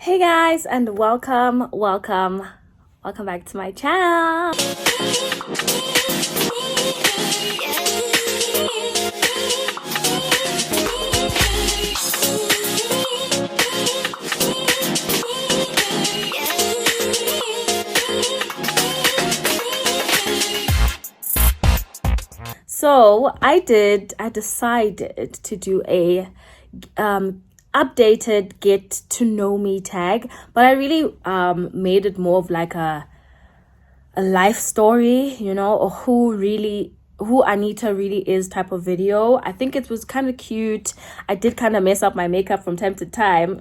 Hey guys, and welcome back to my channel. So I decided to do a updated get to know me tag, but I really made it more of like a life story, or who Anitta really is type of video. I think it was kind of cute. I did kind of mess up my makeup from time to time.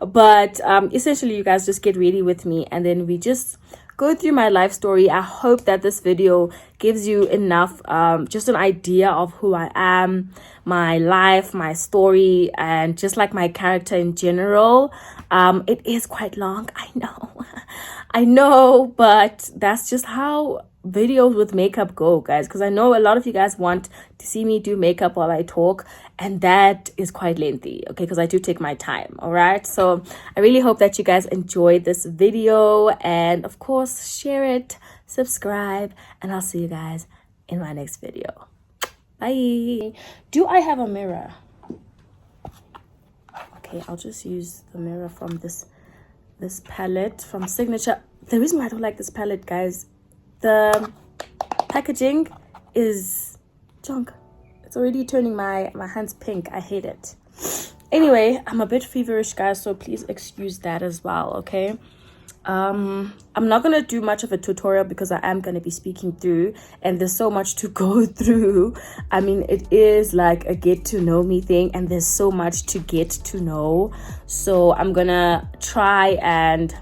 But essentially you guys just get ready with me and then we just go through my life story. I hope that this video gives you enough just an idea of who I am, my life, my story, and just like my character in general. It is quite long, I know, but that's just how videos with makeup go, guys, because I know a lot of you guys want to see me do makeup while I talk, and that is quite lengthy, okay, because I do take my time. All right, so I really hope that you guys enjoyed this video, and of course share it, subscribe, and I'll see you guys in my next video. Bye. Do I have a mirror? Okay, I'll just use the mirror from this palette from Signature. The reason why I don't like this palette, guys, the packaging is junk. It's already turning my hands pink. I hate it. Anyway, I'm a bit feverish, guys, so please excuse that as well, okay? I'm not gonna do much of a tutorial because I am gonna be speaking through, and there's so much to go through. I mean, it is like a get to know me thing, and there's so much to get to know. So I'm gonna try and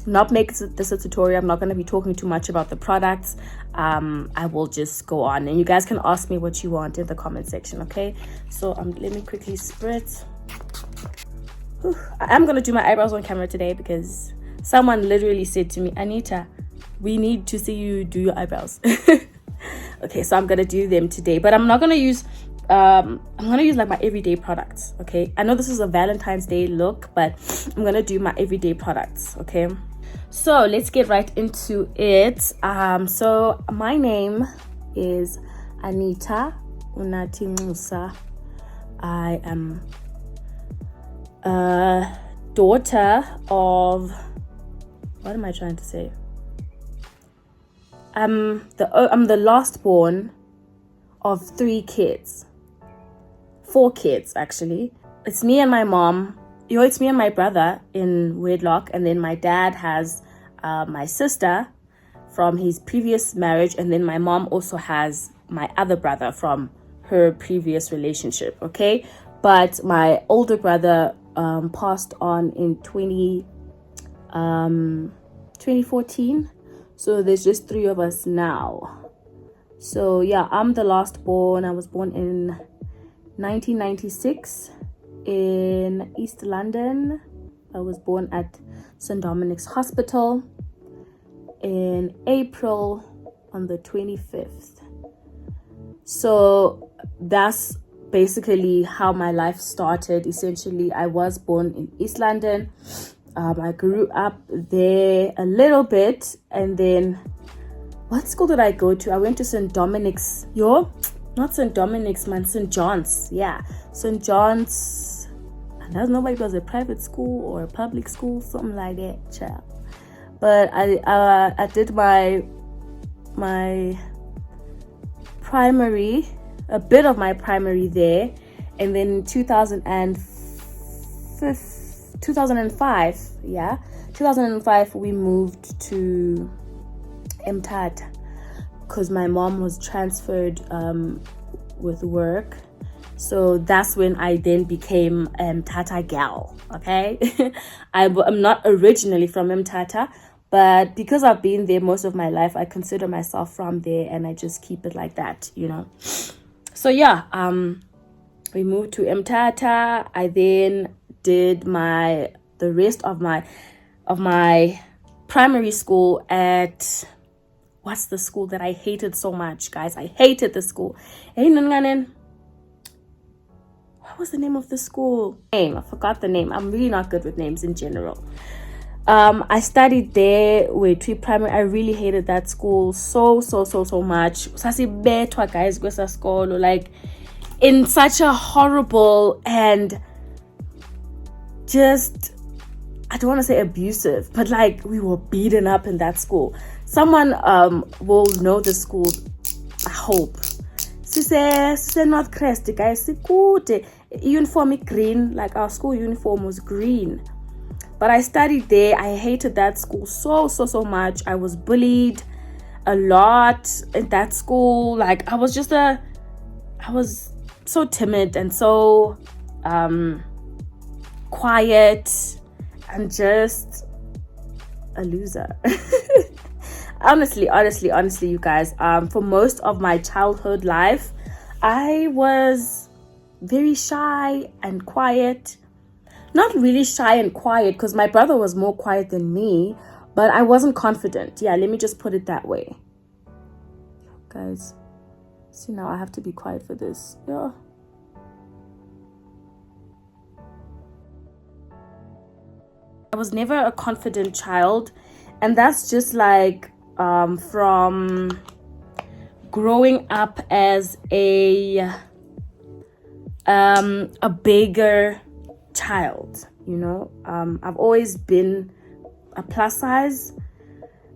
not make this a tutorial. I'm not going to be talking too much about the products. I will just go on, and you guys can ask me what you want in the comment section, okay? So let me quickly spritz. I'm going to do my eyebrows on camera today because someone literally said to me, Anitta, we need to see you do your eyebrows. Okay, so I'm going to do them today, but I'm not going to use I'm gonna use like my everyday products, okay? I know this is a Valentine's Day look, but I'm gonna do my everyday products, okay? So let's get right into it. So my name is Anitta Unatingusa. I am a daughter of, what am I trying to say? I'm the last born of 4 kids actually. It's me and my mom. It's me and my brother in wedlock, and then my dad has my sister from his previous marriage, and then my mom also has my other brother from her previous relationship, okay? But my older brother passed on in 2014, so there's just 3 of us now. So yeah, I'm the last born. I was born in 1996 in East London. I was born at St. Dominic's Hospital in April on the 25th. So that's basically how my life started. Essentially, I was born in East London. I grew up there a little bit, and then what school did I go to? I went to St. Dominic's. Not St. Dominic's, man, St. John's. Yeah, St. John's. I don't know if it was a private school or a public school, something like that, child. But I did my primary, a bit of my primary there, and then in 2005 we moved to Mthatha because my mom was transferred with work. So that's when I then became Mthatha gal, okay? I'm not originally from Mthatha, but because I've been there most of my life, I consider myself from there, and I just keep it like that, So yeah, we moved to Mthatha. I then did the rest of my primary school at, what's the school that I hated so much, guys? I hated the school. what was the name of the school? I forgot the name. I'm really not good with names in general. I studied there with primary. I really hated that school so much. Sasibethwa guys kwesa skolo, like in such a horrible and just, I don't want to say abusive, but like we were beaten up in that school. Someone will know the school, I hope. Sise North Crest, guys. Uniform green, like our school uniform was green. But I studied there. I hated that school so much. I was bullied a lot in that school. Like I was so timid and so quiet and just a loser. honestly, you guys, for most of my childhood life, I was very shy and quiet. Not really shy and quiet, because my brother was more quiet than me, but I wasn't confident. Yeah, let me just put it that way. Guys, see, now I have to be quiet for this. Yeah. I was never a confident child, and that's just like from growing up as a bigger child, you know. I've always been a plus size,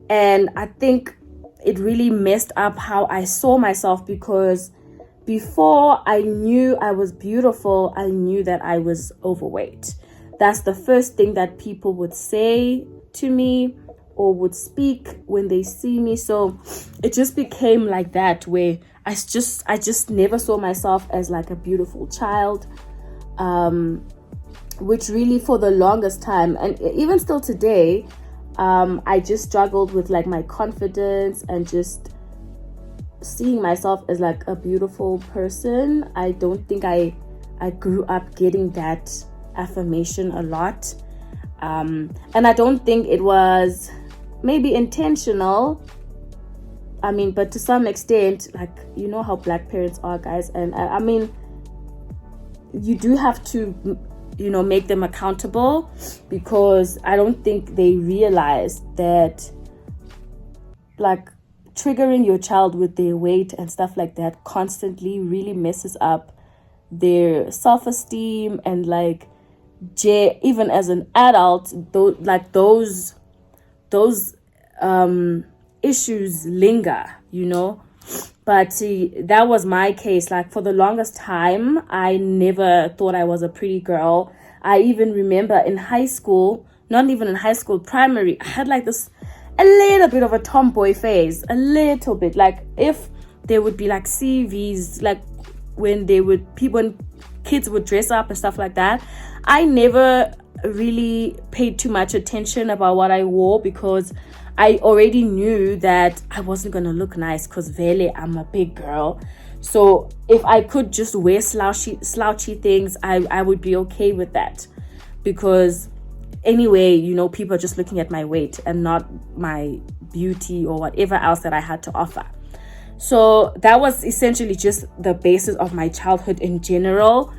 and I think it really messed up how I saw myself, because before I knew I was beautiful, I knew that I was overweight. That's the first thing that people would say to me or would speak when they see me. So it just became like that, where I just never saw myself as like a beautiful child, which really for the longest time, and even still today, I just struggled with like my confidence and just seeing myself as like a beautiful person. I don't think I grew up getting that affirmation a lot, and I don't think it was maybe intentional. I mean, but to some extent, like, you know how black parents are, guys, and I mean, you do have to, you know, make them accountable, because I don't think they realize that like triggering your child with their weight and stuff like that constantly really messes up their self-esteem, and like even as an adult, those issues linger, you know. But see, that was my case. Like for the longest time, I never thought I was a pretty girl. I even remember in high school, not even in high school, primary, I had like this a little bit of a tomboy phase, a little bit. Like if there would be like CVs, like when kids would dress up and stuff like that, I never really paid too much attention about what I wore, because I already knew that I wasn't gonna look nice, because really I'm a big girl. So if I could just wear slouchy things, I would be okay with that, because anyway, you know, people are just looking at my weight and not my beauty or whatever else that I had to offer. So that was essentially just the basis of my childhood in general.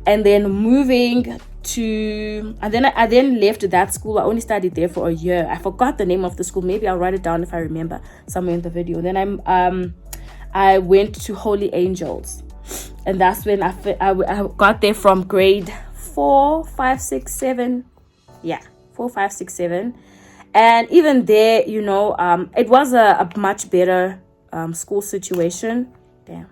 And then I then left that school. I only studied there for a year. I forgot the name of the school. Maybe I'll write it down if I remember somewhere in the video. Then I went to Holy Angels, and that's when I got there from grade 4, 5, 6, 7. Yeah, 4, 5, 6, 7. And even there, you know, it was a much better school situation. Damn.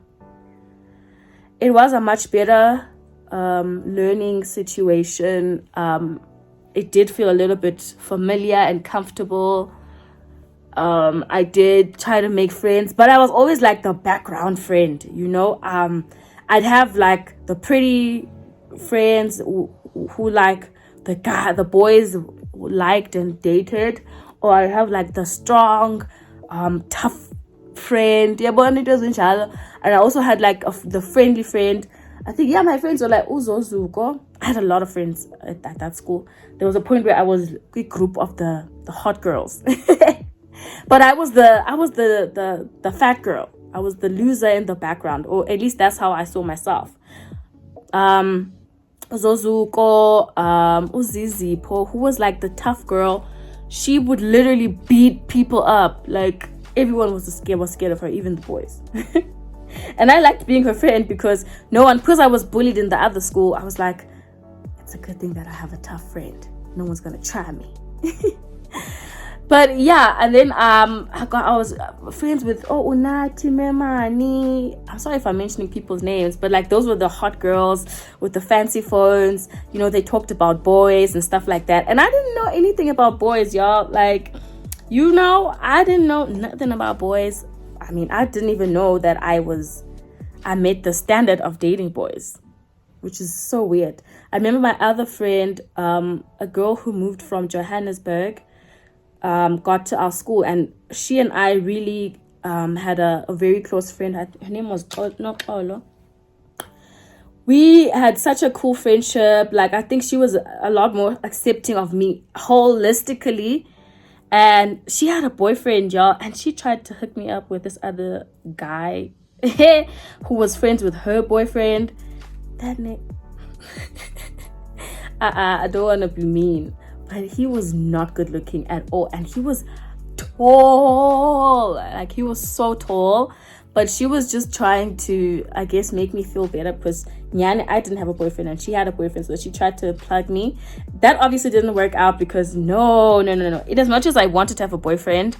It was a much better learning situation. It did feel a little bit familiar and comfortable. I did try to make friends, but I was always like the background friend, you know. I'd have like the pretty friends who like the boys liked and dated, or I have like the strong tough friend, yeah, but it wasn't shallow. And I also had like the friendly friend. I think, yeah, my friends were like Uzo. I had a lot of friends at that school. There was a point where I was a group of the hot girls. But I was the fat girl. I was the loser in the background, or at least that's how I saw myself. Zozuko, Uzizipho, who was like the tough girl. She would literally beat people up. Like, everyone was scared of her, even the boys. And I liked being her friend because because I was bullied in the other school, I was like, it's a good thing that I have a tough friend. No one's gonna try me. But yeah, and then I was friends with Unati Memani. I'm sorry if I'm mentioning people's names, but like those were the hot girls with the fancy phones. They talked about boys and stuff like that. And I didn't know anything about boys, y'all. Like, I didn't know nothing about boys. I mean, I didn't even know that I met the standard of dating boys, which is so weird. I remember my other friend, a girl who moved from Johannesburg, got to our school, and she and I really had a very close friend. Her name was Olo. We had such a cool friendship. Like, I think she was a lot more accepting of me holistically. And she had a boyfriend, y'all, and she tried to hook me up with this other guy who was friends with her boyfriend. That name. I don't want to be mean, but he was not good looking at all, and he was tall. Like, he was so tall. But she was just trying to, I guess, make me feel better because I didn't have a boyfriend and she had a boyfriend, so she tried to plug me. That obviously didn't work out because no. In as much as I wanted to have a boyfriend,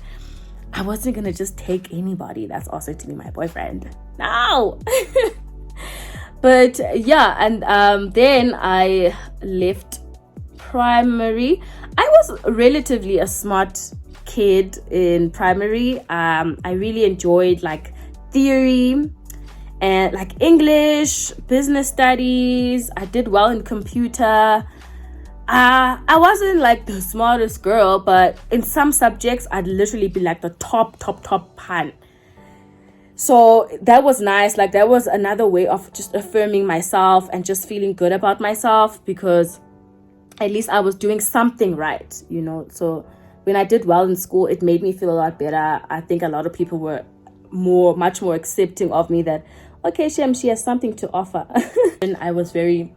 I wasn't gonna just take anybody that's also to be my boyfriend. No. But yeah, and then I left primary. I was relatively a smart kid in primary. I really enjoyed like theory and like English, business studies. I did well in computer. I wasn't like the smartest girl, but in some subjects I'd literally be like the top pan. So that was nice. Like, that was another way of just affirming myself and just feeling good about myself, because at least I was doing something right, So when I did well in school, it made me feel a lot better. I think a lot of people were much more accepting of me, that okay, she has something to offer. And I was very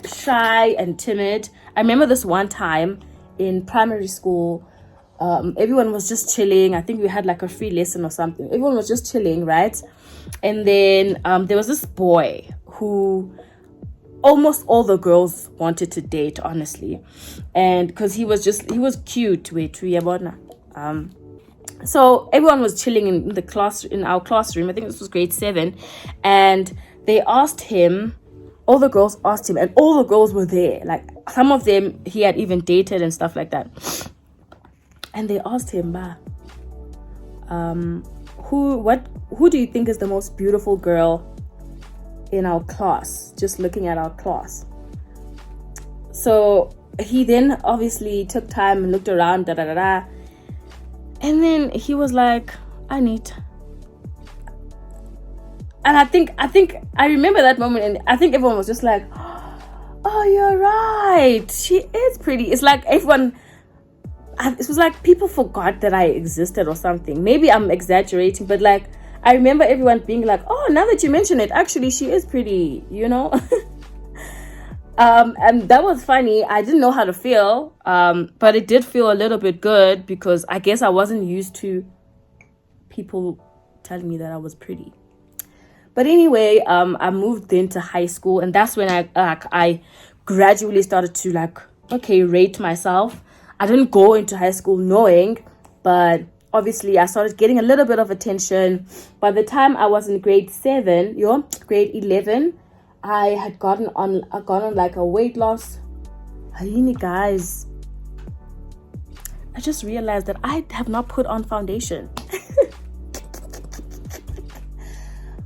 shy and timid. I remember this one time in primary school, everyone was just chilling. I think we had like a free lesson or something. Everyone was just chilling, right? And then there was this boy who almost all the girls wanted to date, honestly. And because he was cute. So everyone was chilling in our classroom. I think this was grade 7, and they asked him. All the girls asked him, and all the girls were there. Like, some of them he had even dated and stuff like that. And they asked him, who do you think is the most beautiful girl in our class? Just looking at our class. So he then obviously took time and looked around, and then he was like, Anitta. And I think I remember that moment, and I think everyone was just like, oh, you're right, she is pretty. It's like everyone, it was like people forgot that I existed or something. Maybe I'm exaggerating, but like, I remember everyone being like, oh, now that you mention it, actually she is pretty, And that was funny. I didn't know how to feel, but it did feel a little bit good, because I guess I wasn't used to people telling me that I was pretty. But anyway, I moved into high school, and that's when I gradually started to rate myself. I didn't go into high school knowing, but obviously I started getting a little bit of attention. By the time I was in grade 11, I had gotten on like a weight loss. Guys, I just realized that I have not put on foundation.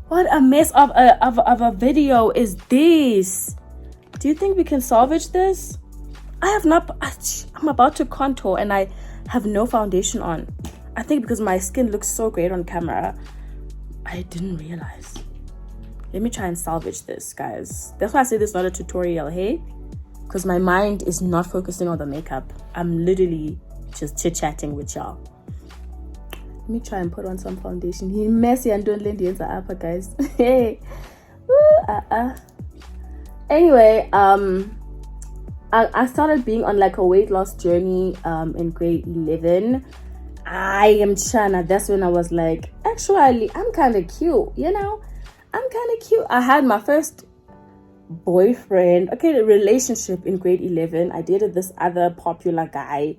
What a mess of a video is this? Do you think we can salvage this? I'm about to contour and I have no foundation on. I think because my skin looks so great on camera, I didn't realize. Let me try and salvage this, guys. That's why I say this is not a tutorial, hey? Because my mind is not focusing on the makeup. I'm literally just chit-chatting with y'all. Let me try and put on some foundation. He messy and don't lend the upper, guys. Hey. Anyway, I started being on like a weight loss journey in grade 11. I am Chana. That's when I was like, actually, I'm kind of cute, you know? I'm kind of cute. I had my first boyfriend, relationship in grade 11. I dated this other popular guy.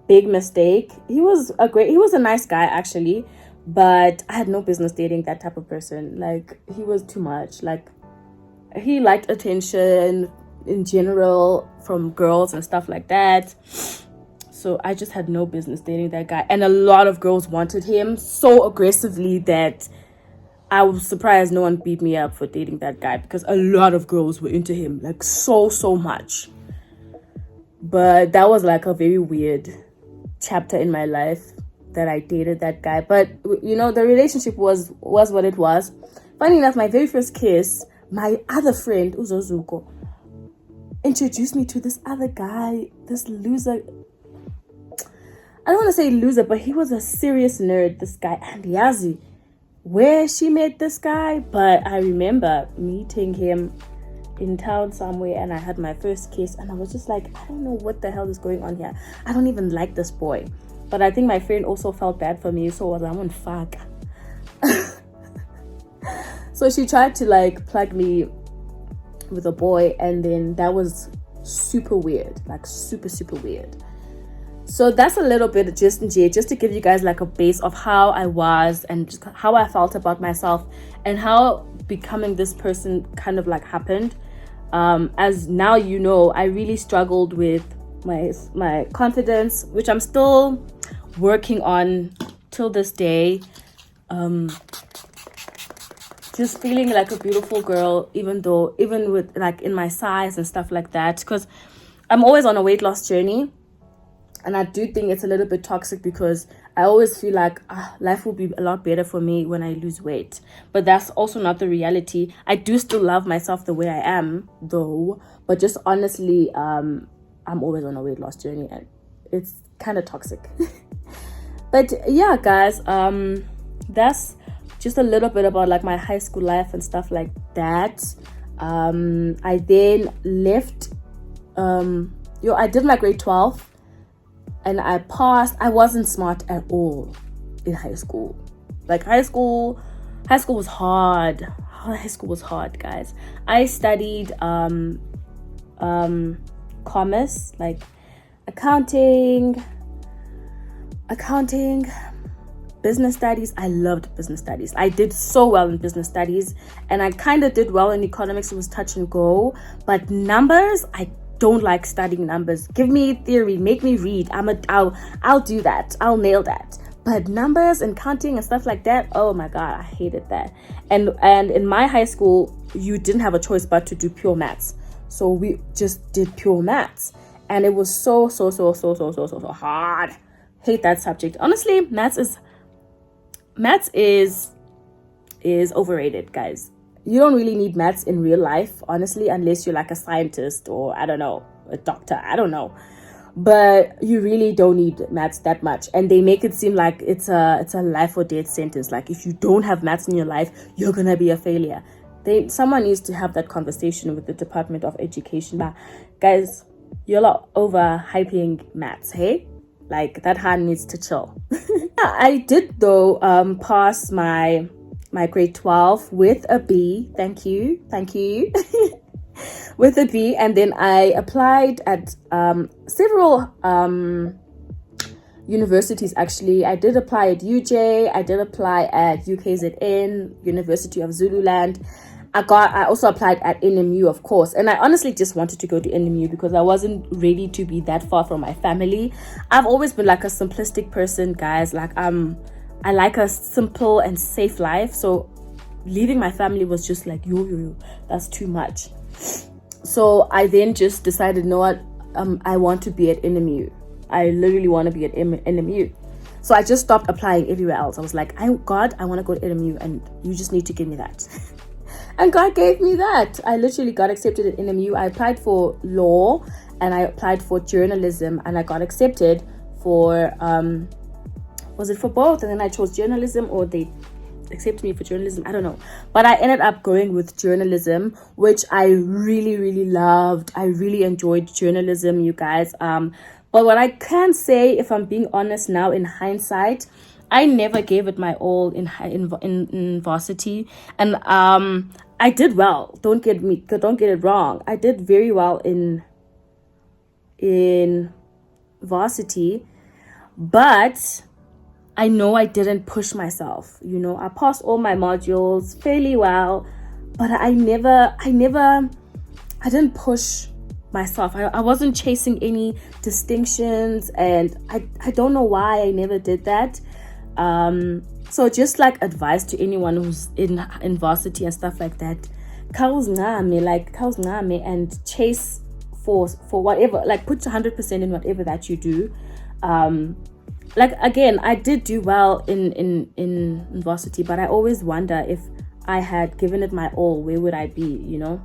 Big mistake. He was a nice guy actually, but I had no business dating that type of person. Like, he was too much. Like, he liked attention in general from girls and stuff like that. So I just had no business dating that guy. And a lot of girls wanted him so aggressively that I was surprised no one beat me up for dating that guy, because a lot of girls were into him, like so much. But that was like a very weird chapter in my life that I dated that guy. But you know, the relationship was what it was. Funny enough, my very first kiss, my other friend Uzozuko introduced me to this other guy, this loser. I don't want to say loser, but he was a serious nerd, this guy. And Yazi, where she met this guy, but I remember meeting him in town somewhere, and I had my first kiss, and I was just like, I don't know what the hell is going on here. I don't even like this boy. But I think my friend also felt bad for me, so I was like, I'm on fuck. So she tried to like plug me with a boy, and then that was super weird, like super weird. So that's a little bit just to give you guys like a base of how I was and just how I felt about myself, and how becoming this person kind of like happened. As now you know, I really struggled with my confidence, which I'm still working on till this day. Just feeling like a beautiful girl, even with like in my size and stuff like that, because I'm always on a weight loss journey. And I do think it's a little bit toxic, because I always feel like life will be a lot better for me when I lose weight. But that's also not the reality. I do still love myself the way I am, though. But just honestly, I'm always on a weight loss journey, and it's kind of toxic. But yeah, guys, that's just a little bit about like my high school life and stuff like that. I then left. I did my grade 12. And I passed. I wasn't smart at all in high school. Like high school was hard. High school was hard, guys. I studied commerce, like accounting, business studies. I loved business studies. I did so well in business studies, and I kind of did well in economics. It was touch and go, but numbers, I don't like studying numbers. Give me theory, make me read. I'll do that. I'll nail that. But numbers and counting and stuff like that, oh my god, I hated that. And in my high school, you didn't have a choice but to do pure maths. So we just did pure maths, and it was so hard. Hate that subject. Honestly, maths is overrated, guys. You don't really need maths in real life, honestly, unless you're like a scientist or, I don't know, a doctor. I don't know. But you really don't need maths that much. And they make it seem like it's a life or death sentence. Like, if you don't have maths in your life, you're going to be a failure. Someone needs to have that conversation with the Department of Education. But guys, you're like overhyping maths, hey? Like, that hand needs to chill. I did, though, pass my grade 12 with a B. Thank you. With a B. And then I applied at several universities, actually. I did apply at UJ. I did apply at UKZN, University of Zululand. I also applied at NMU, of course. And I honestly just wanted to go to NMU because I wasn't ready to be that far from my family. I've always been like a simplistic person, guys. Like, I like a simple and safe life. So leaving my family was just like, yo, that's too much. So I then just decided, you know what? I want to be at NMU. I literally want to be at NMU. So I just stopped applying everywhere else. I was like, God, I want to go to NMU, and you just need to give me that. And God gave me that. I literally got accepted at NMU. I applied for law, and I applied for journalism, and I got accepted for was it for both? And then I chose journalism, or they accept me for journalism. I don't know, but I ended up going with journalism, which I really, really loved. I really enjoyed journalism, you guys. But what I can say, if I'm being honest now in hindsight, I never gave it my all in varsity, and I did well. Don't get it wrong. I did very well in varsity, but I know I didn't push myself. You know, I passed all my modules fairly well, but I didn't push myself. I wasn't chasing any distinctions, and I don't know why I never did that. So just like advice to anyone who's in varsity and stuff like that, and chase for whatever, like put 100% in whatever that you do. Like again, I did do well in varsity, but I always wonder if I had given it my all, where would I be, you know?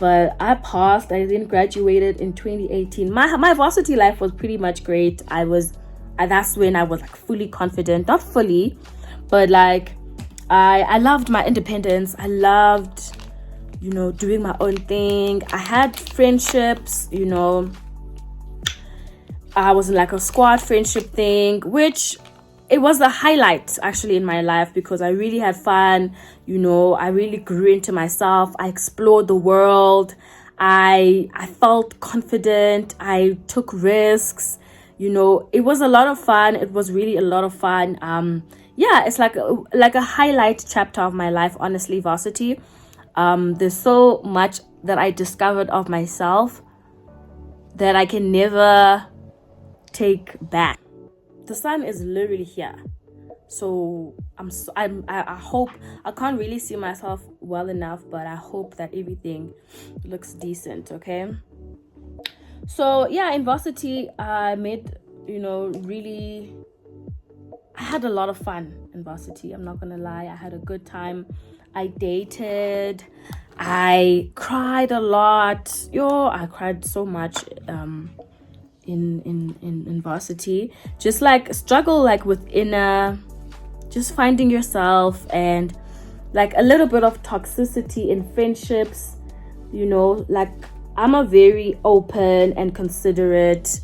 But I passed. I then graduated in 2018. My varsity life was pretty much great. That's when I was like fully confident, not fully, but like I loved my independence. I loved, you know, doing my own thing. I had friendships, you know. I was in like a squad friendship thing, which it was the highlight actually in my life, because I really had fun, you know. I really grew into myself. I explored the world. I felt confident. I took risks, you know. It was a lot of fun. It was really a lot of fun. Yeah, it's like a highlight chapter of my life, honestly, varsity. There's so much that I discovered of myself that I can never take back. The sun is literally here, so I hope, I can't really see myself well enough, but I hope that everything looks decent. Okay, so yeah, in varsity I made, you know, really, I had a lot of fun in varsity. I'm not gonna lie, I had a good time. I dated, I cried a lot. I cried so much in varsity. Just like struggle like with inner, just finding yourself, and like a little bit of toxicity in friendships, you know. Like I'm a very open and considerate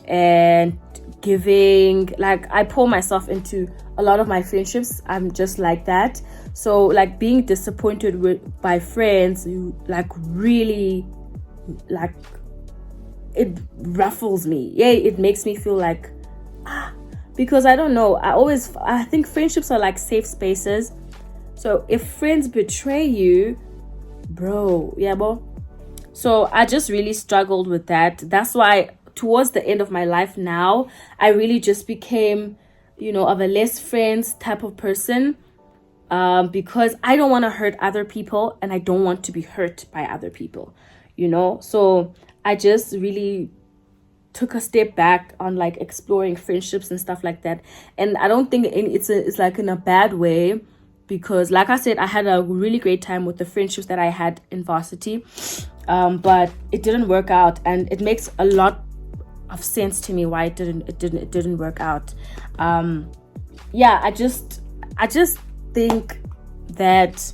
and giving, like I pour myself into a lot of my friendships. I'm just like that. So like being disappointed by friends, you like really, like it ruffles me. Yeah, it makes me feel like because I don't know, I think friendships are like safe spaces. So if friends betray you, bro, so I just really struggled with that. That's why towards the end of my life now, I really just became, you know, of a less friends type of person, because I don't want to hurt other people, and I don't want to be hurt by other people, you know. So I just really took a step back on like exploring friendships and stuff like that. And I don't think it's like in a bad way, because like I said, I had a really great time with the friendships that I had in varsity, but it didn't work out, and it makes a lot of sense to me why it didn't work out. Yeah, I just think that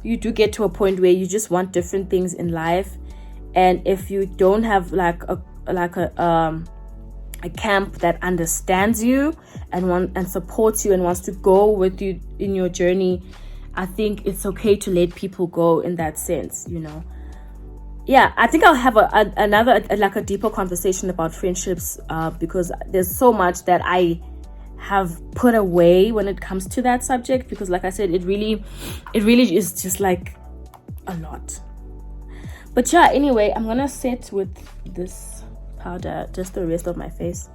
you do get to a point where you just want different things in life, and if you don't have like a camp that understands you and supports you and wants to go with you in your journey, I think it's okay to let people go in that sense, you know. Yeah, I think I'll have another like a deeper conversation about friendships, because there's so much that I have put away when it comes to that subject, because like I said, it really is just like a lot. But yeah, anyway, I'm gonna set with this powder just the rest of my face,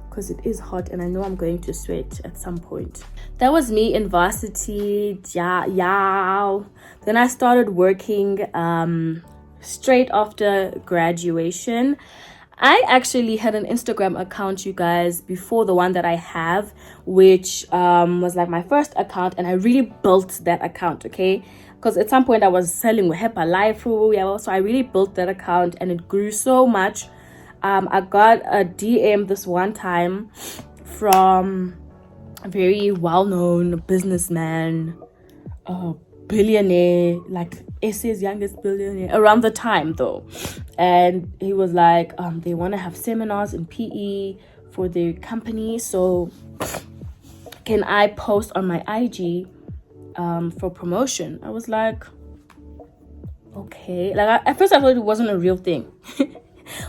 because it is hot and I know I'm going to sweat at some point. That was me in varsity. Yeah. Then I started working straight after graduation. I actually had an Instagram account, you guys, before the one that I have, which was like my first account, and I really built that account, okay? Because at some point I was selling Hepa Life, so I really built that account, and it grew so much. I got a DM this one time from a very well-known businessman, billionaire, like SA's youngest billionaire around the time though. And he was like, they want to have seminars in PE for their company, so can I post on my IG for promotion? I was like, okay. Like at first I thought it wasn't a real thing.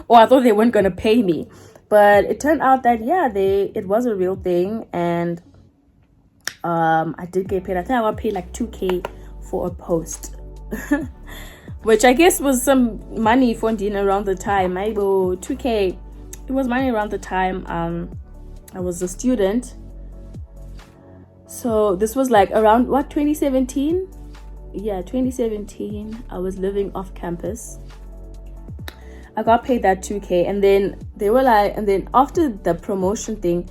Or I thought they weren't gonna pay me. But it turned out that it was a real thing, and I did get paid. I think I got paid like 2K for a post. Which I guess was some money for Dina around the time. I go 2K. It was money around the time I was a student. So this was like around 2017? Yeah, 2017. I was living off campus. I got paid that 2K, and then they were like, and then after the promotion thing,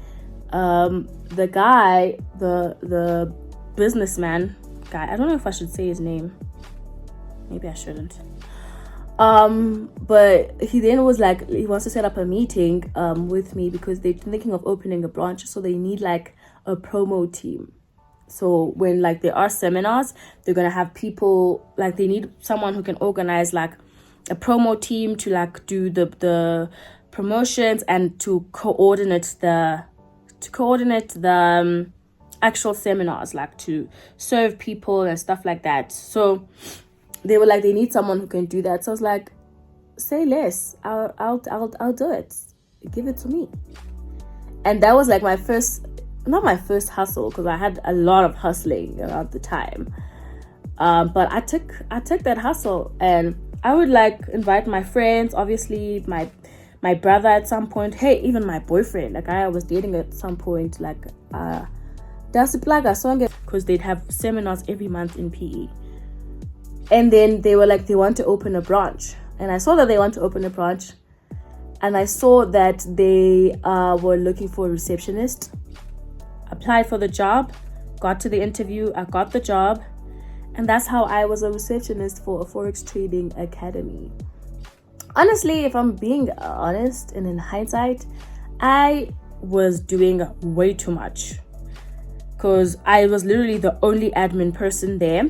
the guy, the businessman guy, I don't know if I should say his name. Maybe I shouldn't. But he then was like, he wants to set up a meeting with me because they're thinking of opening a branch, so they need like a promo team. So when like there are seminars, they're gonna have people, like they need someone who can organize like a promo team to like do the promotions and to coordinate the actual seminars, like to serve people and stuff like that. So they were like, they need someone who can do that. So I was like, say less, I'll do it, give it to me. And that was like not my first hustle, because I had a lot of hustling around the time, but I took that hustle, and I would like invite my friends, obviously my brother at some point, hey, even my boyfriend, like I was dating at some point, like that's a plug, because they'd have seminars every month in PE. And then they were like, they want to open a branch, and I saw that they want to open a branch, and I saw that they were looking for a receptionist. Applied for the job, got to the interview, I got the job, and that's how I was a receptionist for a forex trading academy. Honestly, if I'm being honest and in hindsight, I was doing way too much, because I was literally the only admin person there.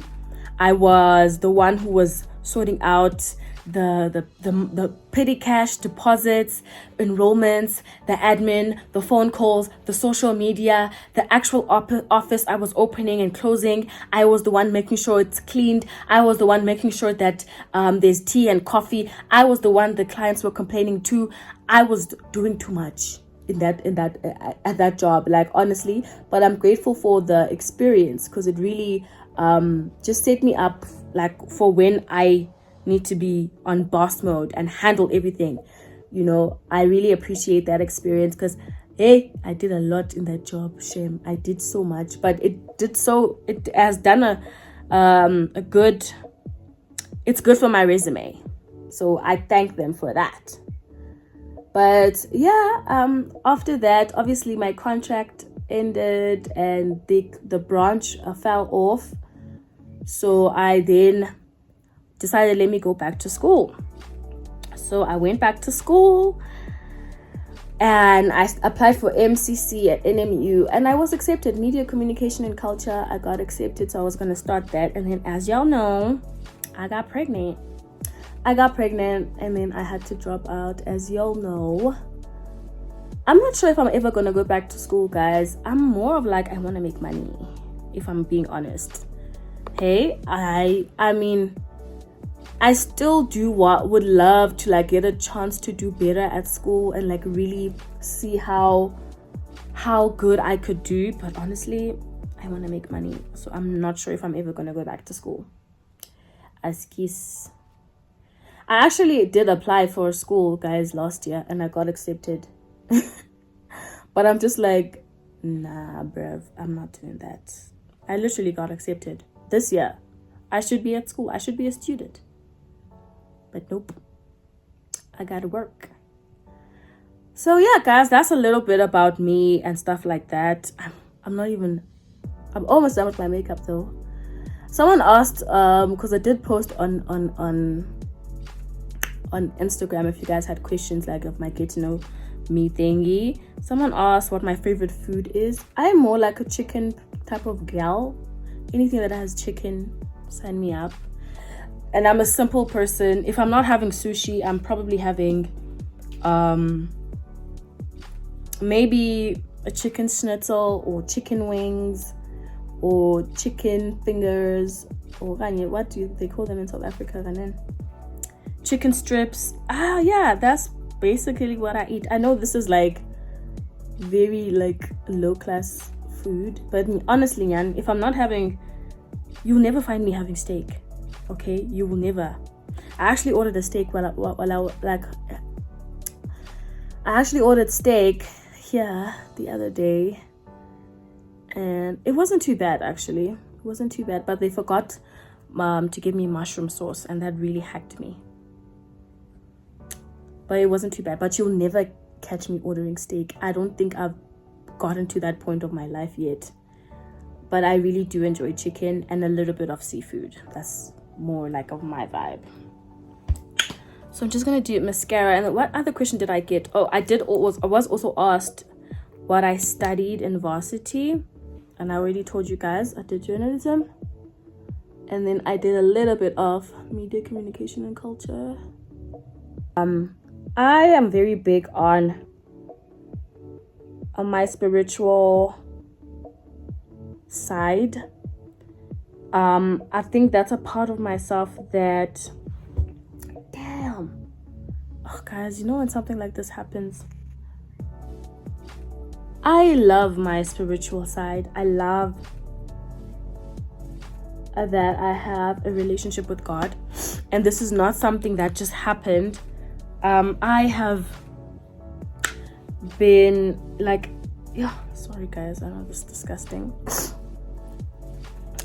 I was the one who was sorting out the petty cash deposits, enrollments, the admin, the phone calls, the social media, the actual office I was opening and closing. I was the one making sure it's cleaned. I was the one making sure that there's tea and coffee. I was the one the clients were complaining to. I was doing too much at that job, like honestly. But I'm grateful for the experience, because it really just set me up like for when I need to be on boss mode and handle everything. You know, I really appreciate that experience, because hey, I did a lot in that job. Shame, I did so much, but it has done a good, it's good for my resume, so I thank them for that. But yeah, after that, obviously my contract ended and the branch fell off, so I then decided, let me go back to school. So I went back to school and I applied for MCC at NMU, and I was accepted. Media Communication and Culture, I got accepted, so I was going to start that. And then, as y'all know, I got pregnant, and then I had to drop out, as y'all know. I'm not sure if I'm ever going to go back to school, guys. I'm more of like, I want to make money, if I'm being honest. Hey, I mean, I still would love to like get a chance to do better at school and like really see how good I could do. But honestly, I want to make money, so I'm not sure if I'm ever going to go back to school. As kiss. I actually did apply for school, guys, last year, and I got accepted. But I'm just like, nah, bruv, I'm not doing that. I literally got accepted this year. I should be at school. I should be a student. But nope, I gotta work. So yeah, guys, that's a little bit about me and stuff like that. I'm almost done with my makeup though. Someone asked, because I did post on Instagram, if you guys had questions like of my get to know me thingy. Someone asked what my favorite food is. I'm more like a chicken type of gal. Anything that has chicken, sign me up. And I'm a simple person. If I'm not having sushi, I'm probably having maybe a chicken schnitzel or chicken wings or chicken fingers, or what do they call them in South Africa? Chicken strips. Yeah, that's basically what I eat. I know this is like very like low class food, but honestly, Yan, if I'm not having, you'll never find me having steak. Okay, you will never. I actually ordered a steak I actually ordered steak here the other day, and it wasn't too bad actually. It wasn't too bad, but they forgot to give me mushroom sauce, and that really hacked me. But it wasn't too bad. But you'll never catch me ordering steak. I don't think I've gotten to that point of my life yet. But I really do enjoy chicken and a little bit of seafood. That's more like of my vibe. So I'm just gonna do mascara. And what other question did I get? Oh, I was also asked what I studied in Varsity, and I already told you guys I did journalism, and then I did a little bit of media communication and culture. I am very big on my spiritual side. I think that's a part of myself that, guys, you know when something like this happens, I love my spiritual side. I love that I have a relationship with God, and this is not something that just happened. I have been like, sorry guys, I know this is disgusting.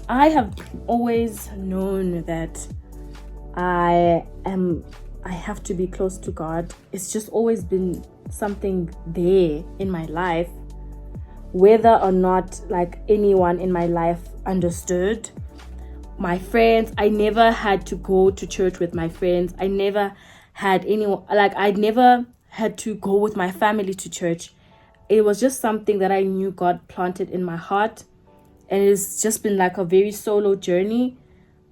I have always known that I have to be close to God. It's just always been something there in my life, whether or not like anyone in my life understood. My friends, I never had to go to church with my friends. I never had anyone, like I never had to go with my family to church. It was just something that I knew God planted in my heart, and it's just been like a very solo journey.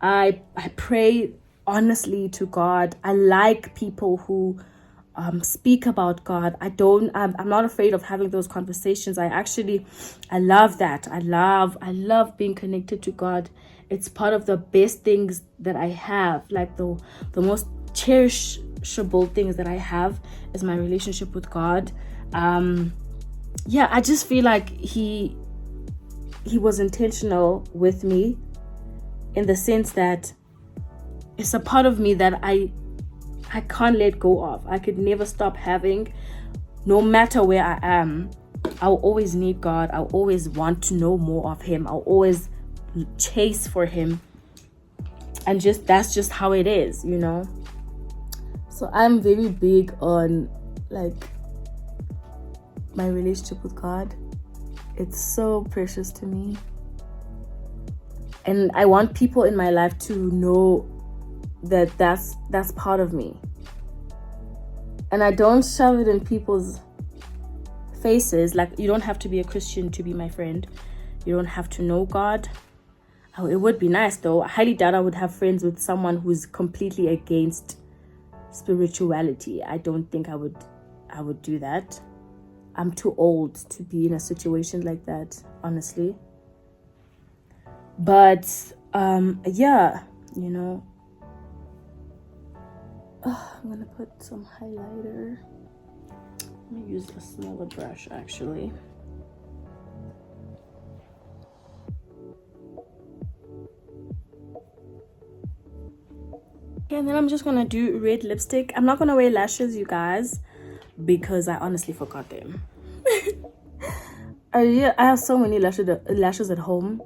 I pray honestly to God. I like people who speak about God. I'm not afraid of having those conversations. I love that. I love being connected to God. It's part of the best things that I have. Like the most cherishable things that I have is my relationship with God. I just feel like he was intentional with me, in the sense that it's a part of me that I can't let go of. I could never stop having, no matter where I am. I'll always need God. I'll always want to know more of him. I'll always chase for him, and that's just how it is, you know. So I'm very big on like my relationship with God. It's so precious to me, and I want people in my life to know that that's part of me. And I don't shove it in people's faces. Like, you don't have to be a Christian to be my friend. You don't have to know God. Oh, it would be nice though. I highly doubt I would have friends with someone who's completely against spirituality. I don't think I would do that. I'm too old to be in a situation like that, honestly. But you know, I'm gonna put some highlighter. I'm gonna use a smaller brush actually. Okay, and then I'm just gonna do red lipstick. I'm not gonna wear lashes, you guys, because I honestly forgot them. I have so many lashes at home,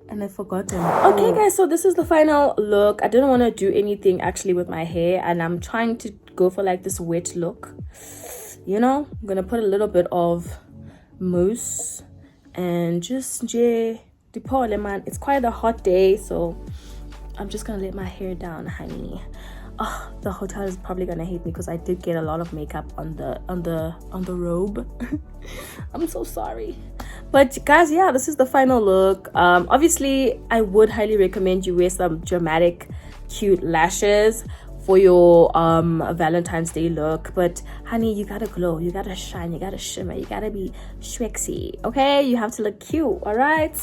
and I forgot them. Okay guys, so this is the final look. I didn't want to do anything actually with my hair, and I'm trying to go for like this wet look, you know. I'm gonna put a little bit of mousse and just it's quite a hot day, so I'm just gonna let my hair down, honey. Oh, the hotel is probably gonna hate me because I did get a lot of makeup on the robe. I'm so sorry. But guys, yeah, this is the final look. Obviously I would highly recommend you wear some dramatic cute lashes for your Valentine's Day look. But honey, you gotta glow, you gotta shine, you gotta shimmer, you gotta be schwexy, okay? You have to look cute. All right,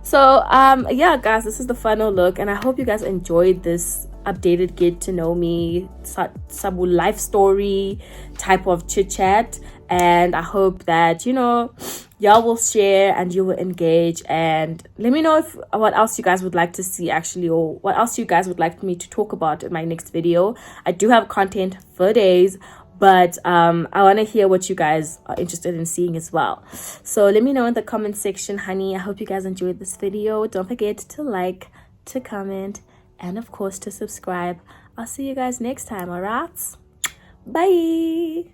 so yeah guys, this is the final look, and I hope you guys enjoyed this updated get to know me sabu life story type of chit chat. And I hope that, you know, y'all will share and you will engage, and let me know if what else you guys would like to see actually, or what else you guys would like me to talk about in my next video. I do have content for days, but I want to hear what you guys are interested in seeing as well. So let me know in the comment section, honey. I hope you guys enjoyed this video. Don't forget to like, to comment, and of course to subscribe. I'll see you guys next time. All right, bye.